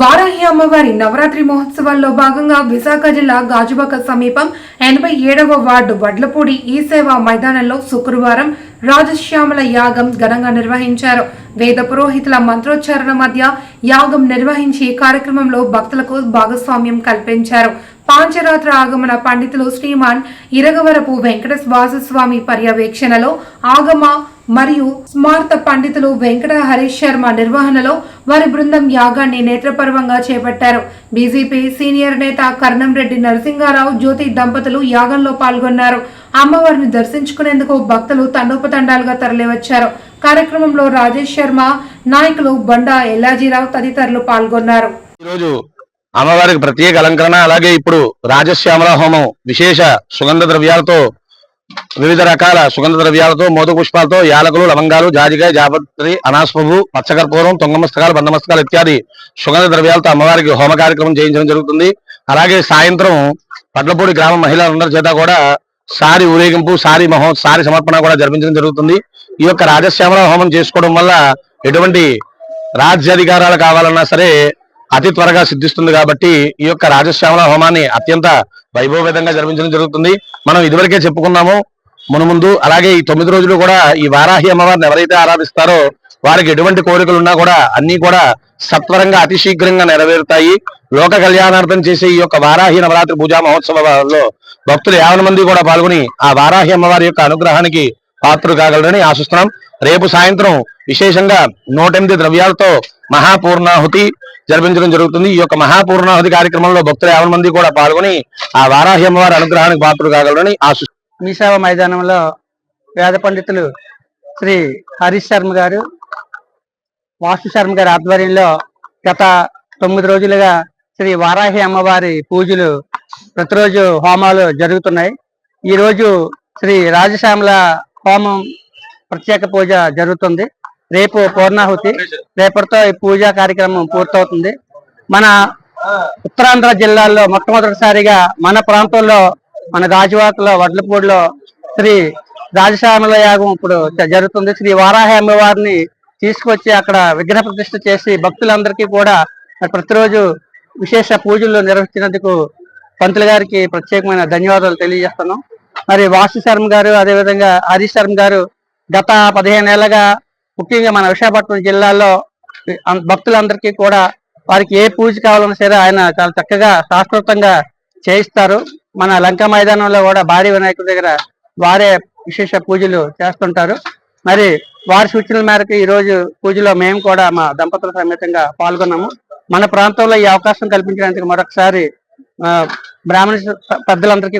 వారాహి అమ్మవారి నవరాత్రి మహోత్సవాల్లో భాగంగా విశాఖ జిల్లా గాజువాక సమీపం 87వ వార్డు వడ్లపూడి ఈ సేవా మైదానంలో శుక్రవారం రాజశ్యామల యాగం ఘనంగా నిర్వహించారు. వేద పురోహితుల మంత్రోచ్చారణ మధ్య యాగం నిర్వహించి కార్యక్రమంలో భక్తులకు భాగస్వామ్యం కల్పించారు. పాంచరాత్ర ఆగమన పండితులు శ్రీమాన్ ఇరగవరపు వెంకటస్వామి పర్యవేక్షణలో ఆగమ మరియు స్మార్త పండితులు వెంకట హరీష్ శర్మ నిర్వహణలో వారి బృందం యాగాన్ని నేత్రపర్వంగా చేపట్టారు. బీజేపీ సీనియర్ నేత కర్ణంరెడ్డి నరసింగారావు జ్యోతి దంపతులు యాగంలో పాల్గొన్నారు. అమ్మవారిని దర్శించుకునేందుకు భక్తులు తండోపతండాలుగా తరలివచ్చారు. కార్యక్రమంలో రాజేష్ శర్మ, నాయకులు బండా ఎల్లాజీరావు తదితరులు పాల్గొన్నారు. అమ్మవారికి ప్రత్యేక అలంకరణ, అలాగే ఇప్పుడు రాజశ్యామల హోమం విశేష సుగంధ ద్రవ్యాలతో, వివిధ రకాల సుగంధ ద్రవ్యాలతో, మోదక పుష్పాలతో, యాలకులు, లవంగాలు, జాజికాయ, జాపత్రి, అనాస్పవు, పచ్చకర్పూరం, తొంగమస్తకాలు, బంధమస్తకాలు ఇత్యాది సుగంధ ద్రవ్యాలతో అమ్మవారికి హోమ కార్యక్రమం చేయించడం జరుగుతుంది. అలాగే సాయంత్రం పడ్లపూడి గ్రామ మహిళలందరి చేత కూడా సారి ఊరేగింపు, సారి సమర్పణ కూడా జరిపించడం జరుగుతుంది. ఈ యొక్క రాజశ్యామల హోమం చేసుకోవడం వల్ల ఎటువంటి రాజ్యాధికారాలు కావాలన్నా సరే అతి త్వరగా సిద్ధిస్తుంది. కాబట్టి ఈ యొక్క రాజశ్యామల హోమాన్ని అత్యంత వైభవపేతంగా జరిపించడం జరుగుతుంది. మనం ఇదివరకే చెప్పుకున్నాము మునుముందు. అలాగే ఈ 9 రోజులు కూడా ఈ వారాహి అమ్మవారిని ఎవరైతే ఆరాధిస్తారో వారికి ఎటువంటి కోరికలు ఉన్నా కూడా అన్ని కూడా సత్వరంగా అతి శీఘ్రంగా నెరవేరుతాయి. లోక కళ్యాణార్థం చేసే ఈ యొక్క వారాహి నవరాత్రి పూజా మహోత్సవాల్లో భక్తులు 50 మంది కూడా పాల్గొని ఆ వారాహి అమ్మవారి యొక్క అనుగ్రహానికి పాత్రలు కాగలరని ఆశిస్తున్నాం. రేపు సాయంత్రం విశేషంగా 108 ద్రవ్యాలతో మహాపూర్ణాహుతి జరిపించడం జరుగుతుంది. ఈ యొక్క మహాపూర్ణాహుతి కార్యక్రమంలో భక్తులు 50 మంది కూడా పాల్గొని ఆ వారాహి అమ్మవారి అనుగ్రహానికి పాత్రలు కాగలరని ఆశిస్తున్నాం. మీ సేవ మైదానంలో వేద పండితులు శ్రీ హరీష్ శర్మ గారు, వాస్తు శర్మ గారి ఆధ్వర్యంలో గత 9 రోజులుగా శ్రీ వారాహి అమ్మవారి పూజలు, ప్రతిరోజు హోమాలు జరుగుతున్నాయి. ఈ రోజు శ్రీ రాజశ్యామల హోమం ప్రత్యేక పూజ జరుగుతుంది. రేపు పూర్ణాహుతి, రేపటితో ఈ పూజా కార్యక్రమం పూర్తవుతుంది. మన ఉత్తరాంధ్ర జిల్లాల్లో మొట్టమొదటిసారిగా మన ప్రాంతంలో, మన గాజువాకలో వడ్లపూడిలో శ్రీ రాజశ్యామల యాగం ఇప్పుడు జరుగుతుంది. శ్రీ వారాహి అమ్మవారిని తీసుకొచ్చి అక్కడ విగ్రహ ప్రతిష్ఠ చేసి భక్తులందరికీ కూడా ప్రతిరోజు విశేష పూజలు నిర్వహించినందుకు పంతులు గారికి ప్రత్యేకమైన ధన్యవాదాలు తెలియజేస్తున్నాం. మరి వాస్తు శర్మ గారు, అదేవిధంగా హరీష్ శర్మ గారు గత 15 ఏళ్లుగా ముఖ్యంగా మన విశాఖపట్నం జిల్లాలో భక్తులందరికీ కూడా వారికి ఏ పూజ కావాలన్నా సరే ఆయన చాలా చక్కగా శాస్త్రోక్తంగా చేయిస్తారు. మన లంక మైదానంలో కూడా భారీ వినాయకుడి దగ్గర వారే విశేష పూజలు చేస్తుంటారు. మరి వారి సూచనల మేరకు ఈ రోజు పూజలో మేము కూడా మా దంపతుల సమేతంగా పాల్గొన్నాము. మన ప్రాంతంలో ఈ అవకాశం కల్పించడానికి మరొకసారి బ్రాహ్మణ పెద్దలందరికీ